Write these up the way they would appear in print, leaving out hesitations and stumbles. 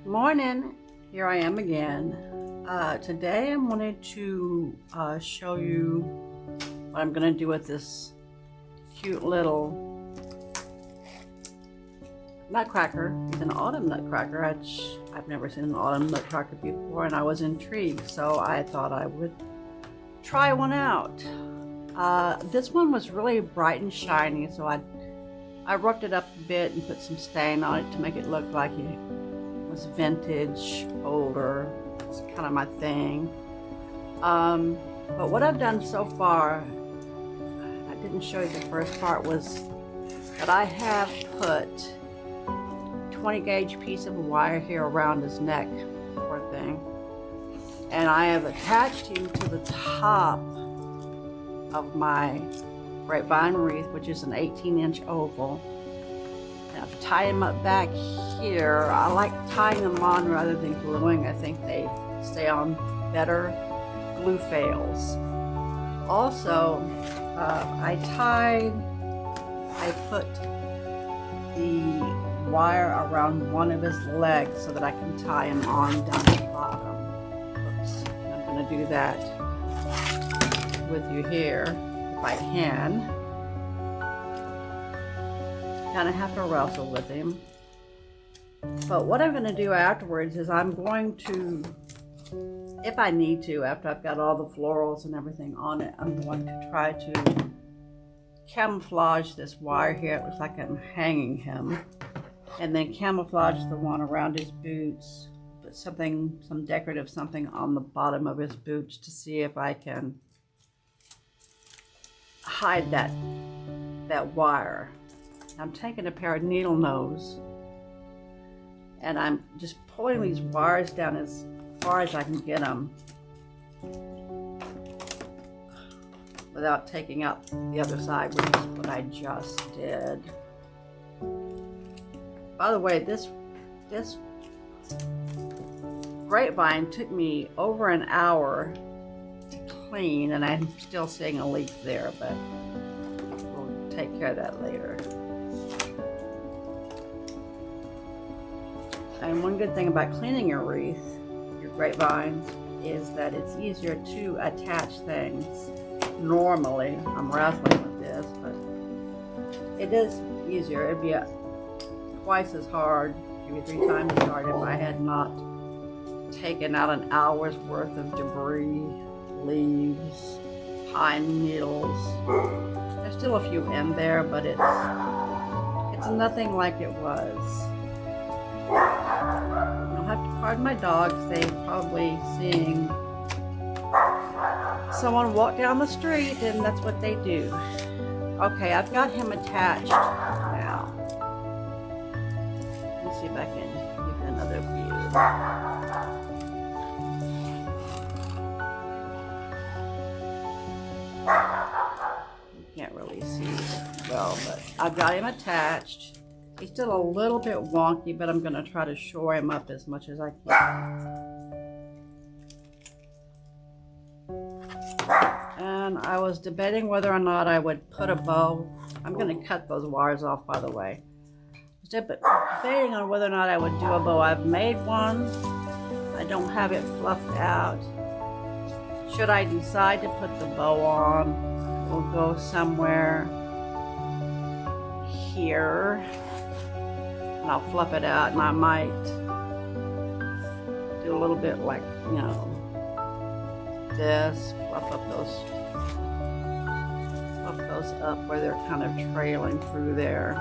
Morning, here I am again. Today I wanted to show you what I'm going to do with this cute little nutcracker. It's an autumn nutcracker. I've never seen an autumn nutcracker before, and I was intrigued, so I thought I would try one out. This one was really bright and shiny, so I roughed it up a bit and put some stain on it to make it look like it was vintage, older. It's kind of my thing. But what I've done so far, I didn't show you the first part, was that I have put 20 gauge piece of wire here around his neck, poor thing, and I have attached him to the top of my grapevine wreath, which is an 18-inch oval. And I've tied him up back here. I like tying them on rather than gluing. I think they stay on better. Glue fails. Also, I put the wire around one of his legs so that I can tie him on down the bottom. Oops, I'm going to do that with you here if I can. Kind of have to wrestle with him. But what I'm going to do afterwards is I'm going to, if I need to, after I've got all the florals and everything on it, I'm going to try to camouflage this wire here. It looks like I'm hanging him. And then camouflage the one around his boots. Put something, some decorative something on the bottom of his boots to see if I can hide that wire. I'm taking a pair of needle nose and I'm just pulling these wires down as far as I can get them without taking out the other side, which is what I just did. By the way, this grapevine took me over an hour to clean, and I'm still seeing a leak there, but we'll take care of that later. And one good thing about cleaning your wreath, your grapevines, is that it's easier to attach things. Normally, I'm wrestling with this, but it is easier. It'd be twice as hard, maybe 3 times as hard if I had not taken out an hour's worth of debris, leaves, pine needles. There's still a few in there, but it's nothing like it was. I'll have to pardon my dogs. They're probably seeing someone walk down the street, and that's what they do. Okay, I've got him attached now. Let me see if I can give you another view. You can't really see well, but I've got him attached. He's still a little bit wonky, but I'm going to try to shore him up as much as I can. And I was debating whether or not I would put a bow. I'm going to cut those wires off, by the way. Debating on whether or not I would do a bow. I've made one. I don't have it fluffed out. Should I decide to put the bow on, we'll go somewhere here. And I'll fluff it out, and I might do a little bit like, you know, this, fluff those up where they're kind of trailing through there.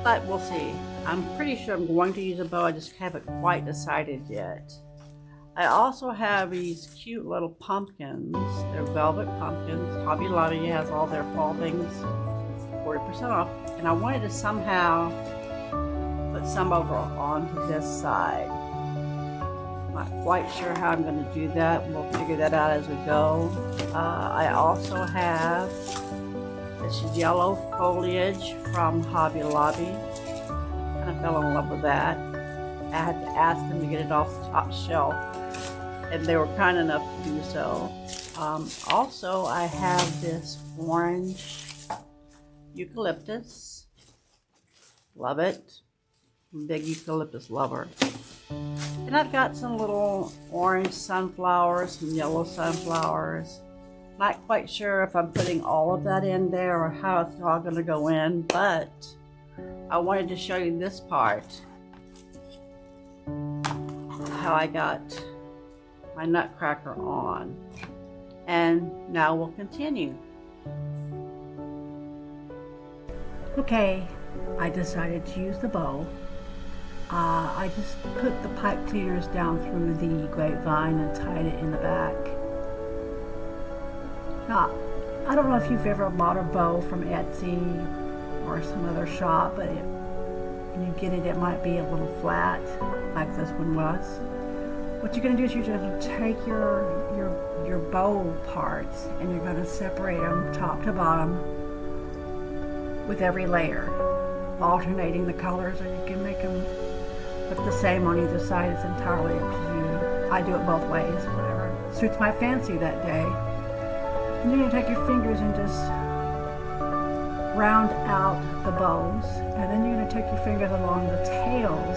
But we'll see. I'm pretty sure I'm going to use a bow. I just haven't quite decided yet. I also have these cute little pumpkins. They're velvet pumpkins. Hobby Lobby has all their fall things 40% off. And I wanted to somehow put some over onto this side. Not quite sure how I'm going to do that. We'll figure that out as we go. I also have this yellow foliage from Hobby Lobby. Kind of fell in love with that. I had to ask them to get it off the top shelf, and they were kind enough to do so. Also, I have this orange, 'eucalyptus. Love it. Big eucalyptus lover. And I've got some little orange sunflowers, some yellow sunflowers. Not quite sure if I'm putting all of that in there or how it's all going to go in, but I wanted to show you this part. How I got my nutcracker on. And now we'll continue. Okay, I decided to use the bow. I just put the pipe cleaners down through the grapevine and tied it in the back. Now, I don't know if you've ever bought a bow from Etsy or some other shop, but when you get it, it might be a little flat, like this one was. What you're going to do is you're going to take your bow parts and you're going to separate them top to bottom with every layer, alternating the colors, or you can make them look the same on either side. It's entirely up to you. I do it both ways, whatever suits my fancy that day. And you're going to take your fingers and just round out the bows, and then you're going to take your fingers along the tails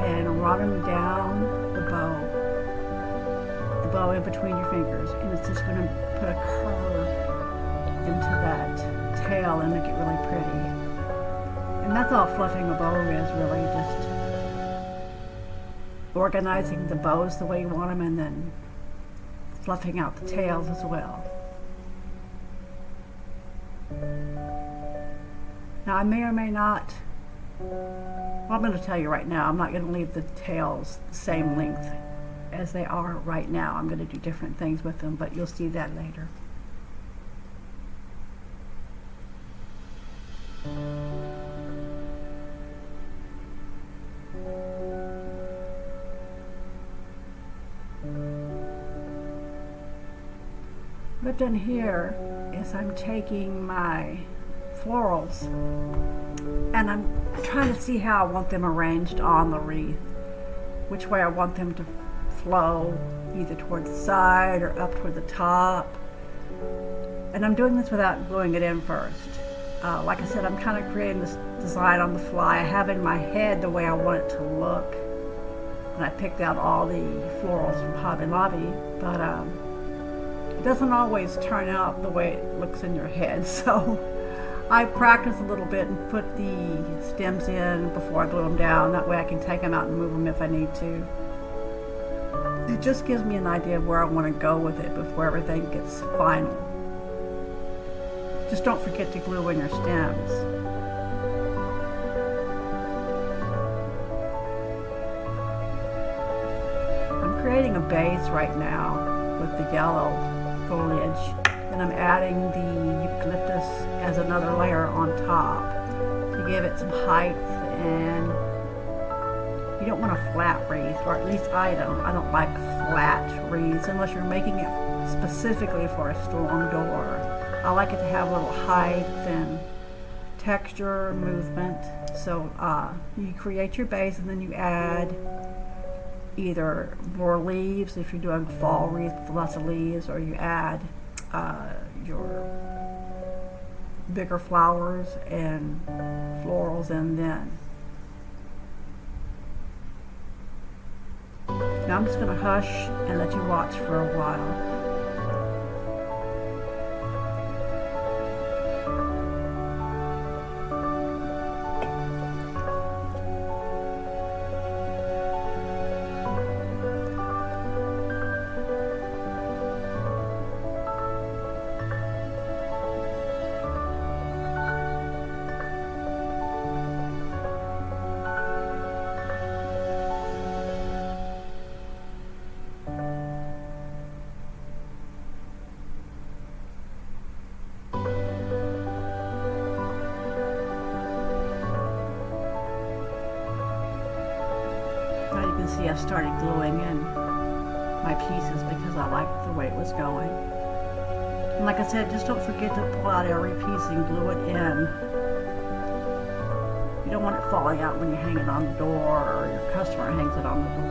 and run them down the bow in between your fingers, and it's just going to put a curve into that tail and make it really pretty. And that's all fluffing a bow is, really just organizing the bows the way you want them and then fluffing out the tails as well. Now I may or may not, well, I'm going to tell you right now, I'm not going to leave the tails the same length as they are right now. I'm going to do different things with them, but you'll see that later. What I've done here is I'm taking my florals and I'm trying to see how I want them arranged on the wreath, which way I want them to flow, either toward the side or up toward the top. And I'm doing this without gluing it in first. Like I said, I'm kind of creating this design on the fly. I have in my head the way I want it to look, and I picked out all the florals from Hobby Lobby, but it doesn't always turn out the way it looks in your head. So I practice a little bit and put the stems in before I glue them down. That way I can take them out and move them if I need to. It just gives me an idea of where I want to go with it before everything gets final. Just don't forget to glue in your stems. I'm creating a base right now with the yellow foliage, and I'm adding the eucalyptus as another layer on top to give it some height. And you don't want a flat wreath, or at least I don't. I don't like flat wreaths unless you're making it specifically for a storm door. I like it to have a little height and texture, movement. So you create your base and then you add either more leaves if you're doing a fall wreath with lots of leaves, or you add your bigger flowers and florals in then. Now I'm just going to hush and let you watch for a while. See, I started gluing in my pieces because I liked the way it was going. And like I said, just don't forget to pull out every piece and glue it in. You don't want it falling out when you hang it on the door or your customer hangs it on the door.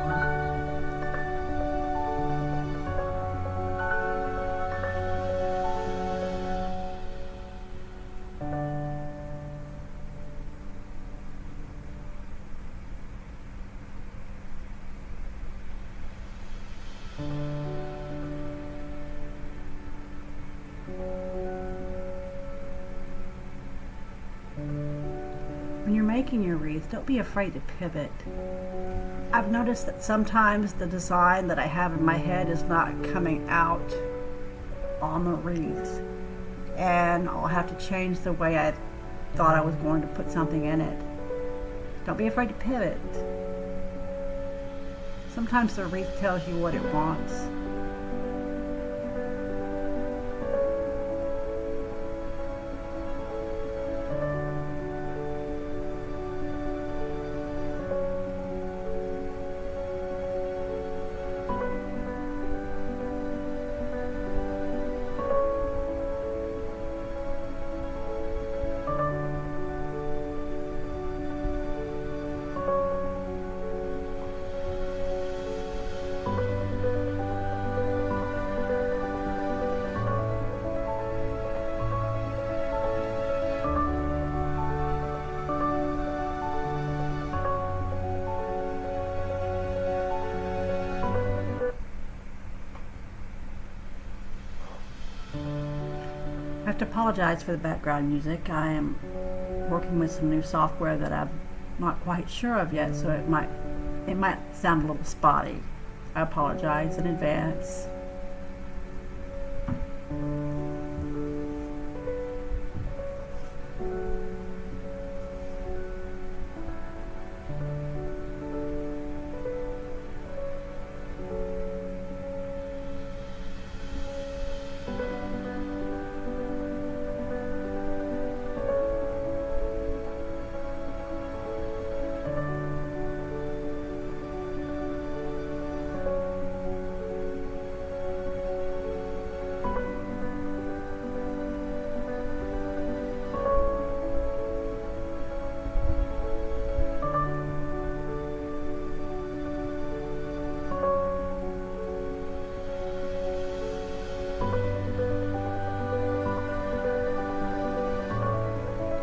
when you're making your wreath, don't be afraid to pivot. I've noticed that sometimes the design that I have in my head is not coming out on the wreath, and I'll have to change the way I thought I was going to put something in it. Don't be afraid to pivot. Sometimes the wreath tells you what it wants. I have to apologize for the background music. I am working with some new software that I'm not quite sure of yet, so it might sound a little spotty. I apologize in advance.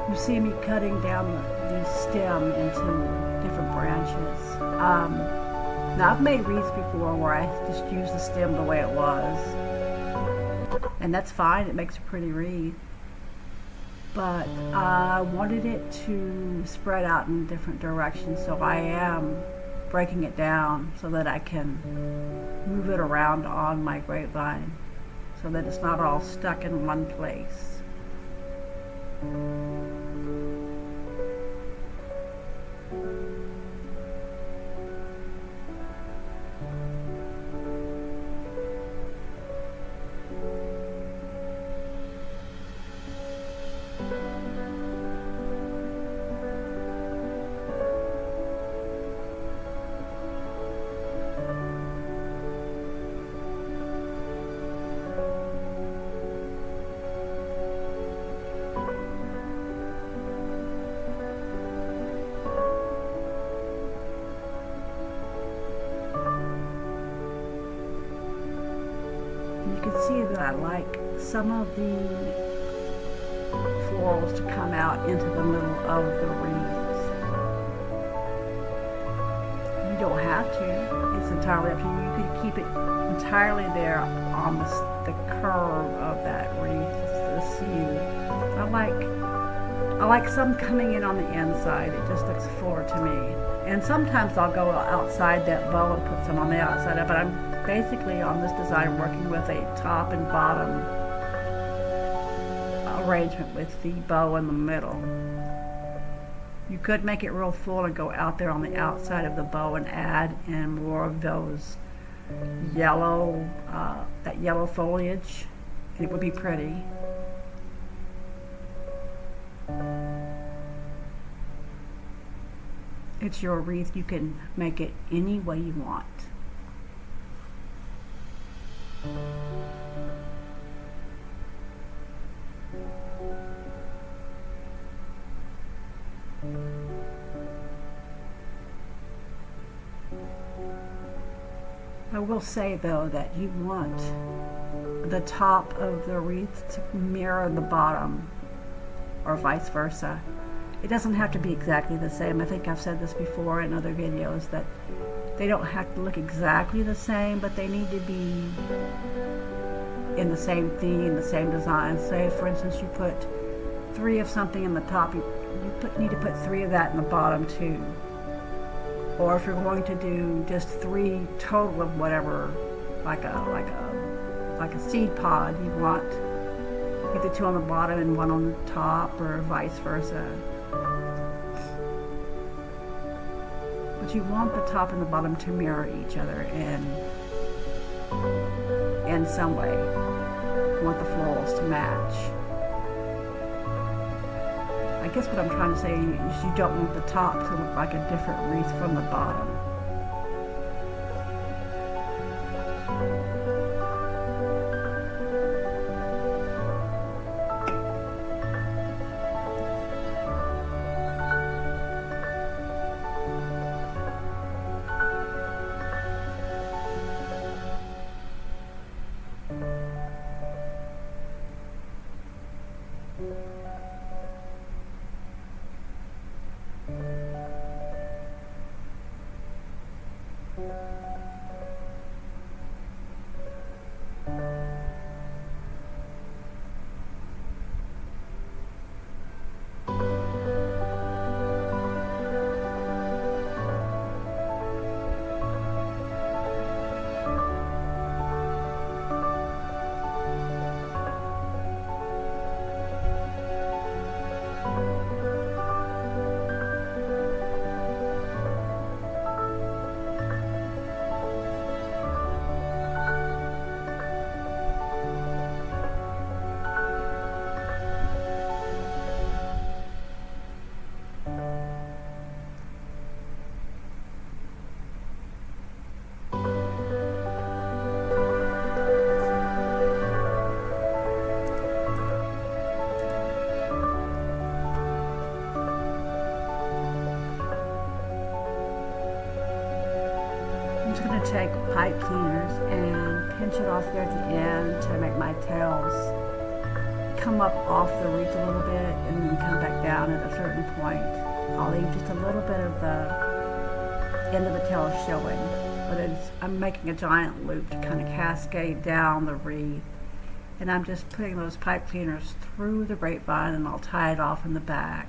You see me cutting down the stem into different branches. Now I've made wreaths before where I just use the stem the way it was, and that's fine. It makes a pretty wreath. But I wanted it to spread out in different directions, so I am breaking it down so that I can move it around on my grapevine so that it's not all stuck in one place. You can see that I like some of the florals to come out into the middle of the wreaths. You don't have to. It's entirely up to you. You can keep it entirely there on the curve of that wreath, the seam. I like some coming in on the inside. It just looks fuller to me. And sometimes I'll go outside that bow and put some on the outside of it. I'm basically on this design working with a top and bottom arrangement with the bow in the middle. You could make it real full and go out there on the outside of the bow and add in more of those yellow, that yellow foliage. It would be pretty. It's your wreath. You can make it any way you want. I will say though that you want the top of the wreath to mirror the bottom or vice versa. It doesn't have to be exactly the same. I think I've said this before in other videos that they don't have to look exactly the same, but they need to be in the same theme, the same design. Say for instance you put 3 of something in the top, you need to put 3 of that in the bottom too. Or if you're going to do just 3 total of whatever, like a seed pod, you want either 2 on the bottom and 1 on the top, or vice versa. But you want the top and the bottom to mirror each other in some way. You want the florals to match. I guess what I'm trying to say is you don't want the top to look like a different wreath from the bottom. I'm just going to take pipe cleaners and pinch it off there at the end to make my tails come up off the wreath a little bit and then come back down at a certain point. I'll leave just a little bit of the end of the tail showing, but I'm making a giant loop to kind of cascade down the wreath, and I'm just putting those pipe cleaners through the grapevine, and I'll tie it off in the back.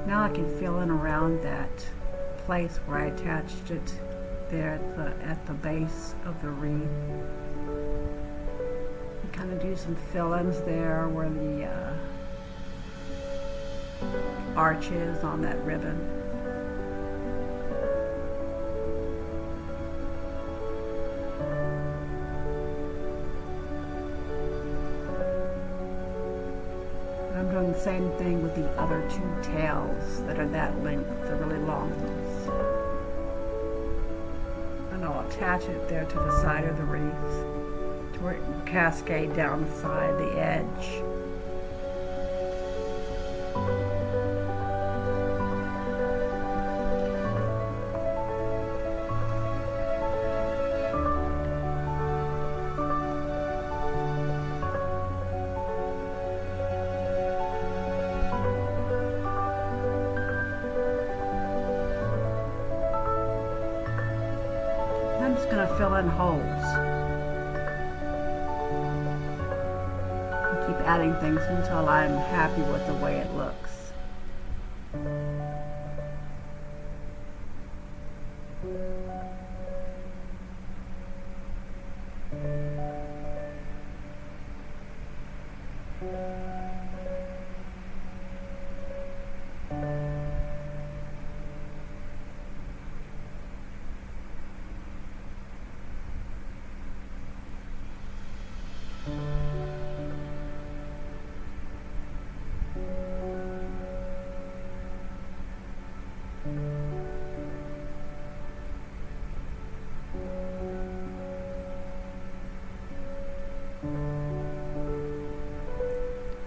Now I can fill in around that place where I attached it there at the base of the wreath. And kind of do some fill-ins there where the arch is on that ribbon. I'm doing the same thing with the other 2 tails that are that length, the really long ones. And I'll attach it there to the side of the wreath to where it will cascade down the side, the edge. I'm just going to fill in holes and keep adding things until I'm happy with the way it looks.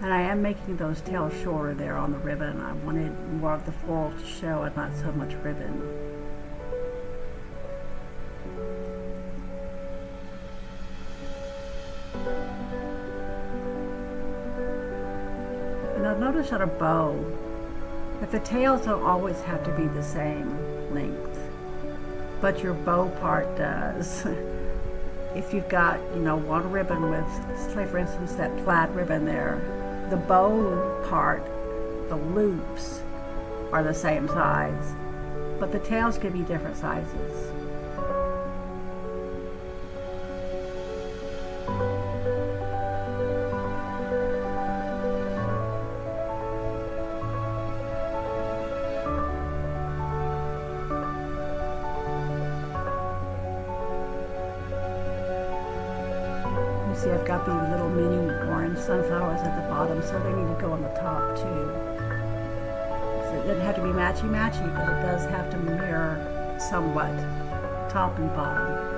And I am making those tails shorter there on the ribbon. I wanted more of the floral to show and not so much ribbon. notice on a bow that the tails don't always have to be the same length, but your bow part does. If you've got, one ribbon with, say for instance, that plaid ribbon there, the bow part, the loops, are the same size, but the tails can be different sizes. You see, I've got these little mini orange sunflowers at the bottom, so they need to go on the top too. So it doesn't have to be matchy-matchy, but it does have to mirror somewhat top and bottom.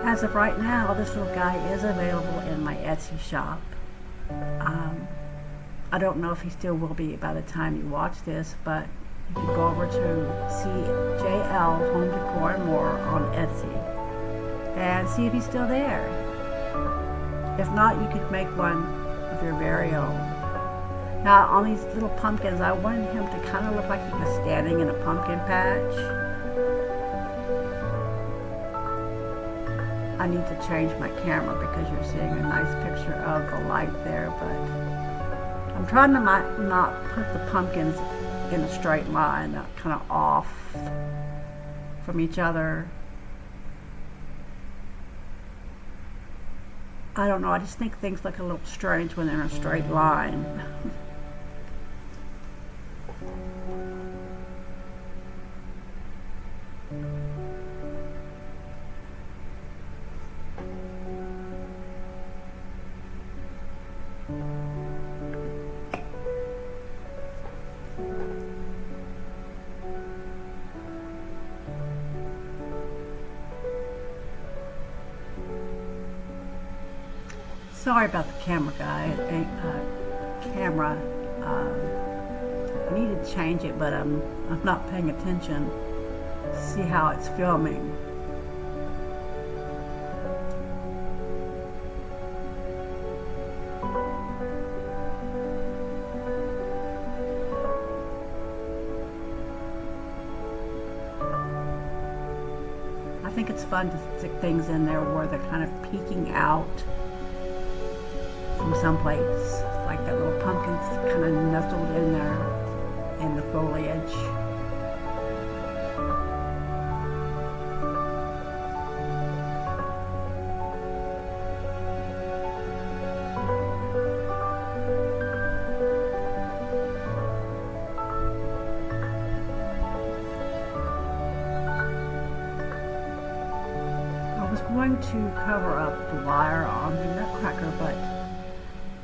As of right now, this little guy is available in my Etsy shop. I don't know if he still will be by the time you watch this, but you can go over to CJL Home Decor and More on Etsy and see if he's still there. If not, you could make one of your very own. Now, on these little pumpkins, I wanted him to kind of look like he was standing in a pumpkin patch. I need to change my camera because you're seeing a nice picture of the light there, but I'm trying to not put the pumpkins in a straight line, kind of off from each other. I don't know, I just think things look a little strange when they're in a straight line. Sorry about the camera, guy. I need to change it, but I'm not paying attention to see how it's filming. I think it's fun to stick things in there where they're kind of peeking out from someplace, like that little pumpkin's kind of nestled in there in the foliage. I was going to cover up the wire on the Nutcracker, but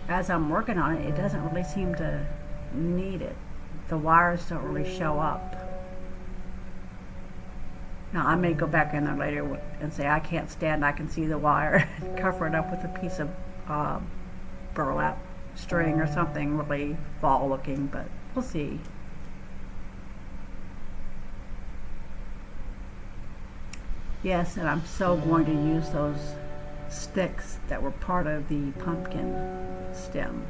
as I'm working on it, it doesn't really seem to need it. The wires don't really show up. Now, I may go back in there later and say, I can't stand, I can see the wire, and cover it up with a piece of burlap string or something really fall looking, but we'll see. Yes, and I'm so going to use those sticks that were part of the pumpkin stem.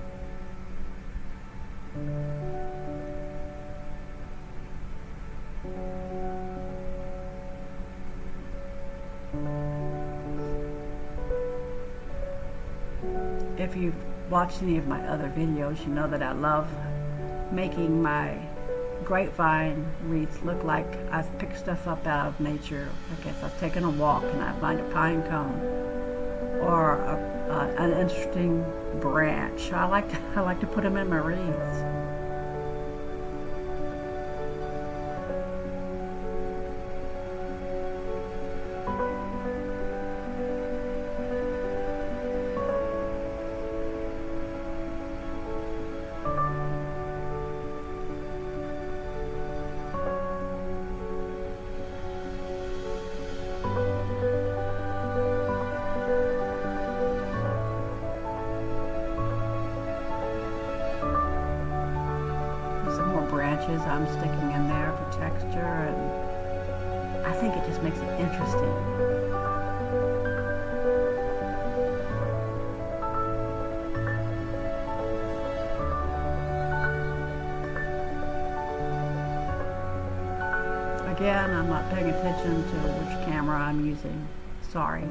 If you've watched any of my other videos, you know that I love making my grapevine wreath look like I've picked stuff up out of nature. I guess I've taken a walk and I find a pine cone or an interesting branch. I like to put them in my wreaths. Branches I'm sticking in there for texture, and I think it just makes it interesting. Again, I'm not paying attention to which camera I'm using. Sorry.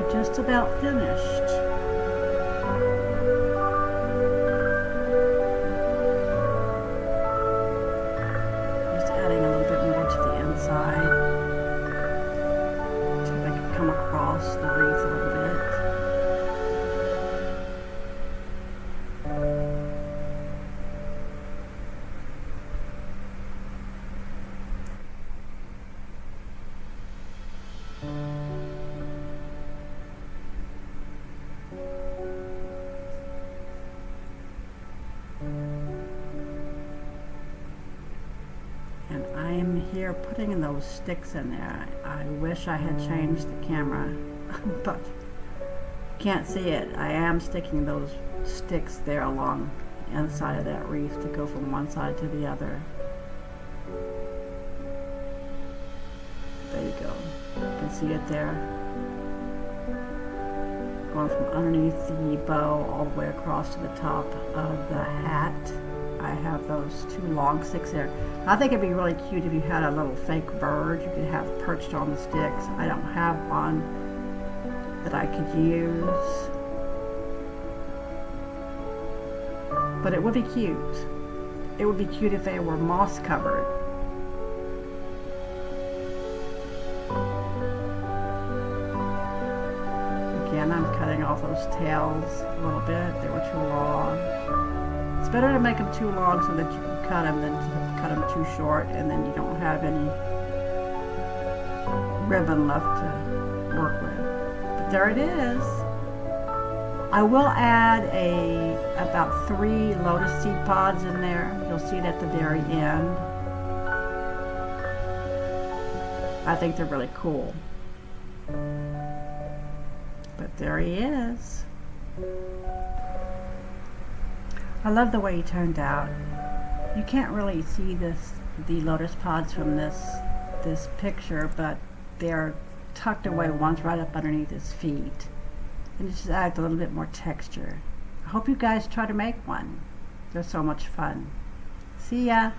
Just about finished. Just adding a little bit more to the inside. See if I can come across the wreath a little bit. And I am here putting in those sticks in there. I wish I had changed the camera, but can't see it. I am sticking those sticks there along the inside of that wreath to go from one side to the other. There you go. You can see it there. Going from underneath the bow all the way across to the top of the hat. I have those two long sticks there. I think it'd be really cute if you had a little fake bird you could have perched on the sticks. I don't have one that I could use, but it would be cute. It would be cute if they were moss covered. Again, I'm cutting off those tails a little bit. They were too long. It's better to make them too long so that you can cut them than to cut them too short and then you don't have any ribbon left to work with. But there it is. I will add about 3 lotus seed pods in there. You'll see it at the very end. I think they're really cool. But there he is. I love the way he turned out. You can't really see the lotus pods from this picture, but they're tucked away. One's right up underneath his feet. And it just adds a little bit more texture. I hope you guys try to make one. They're so much fun. See ya.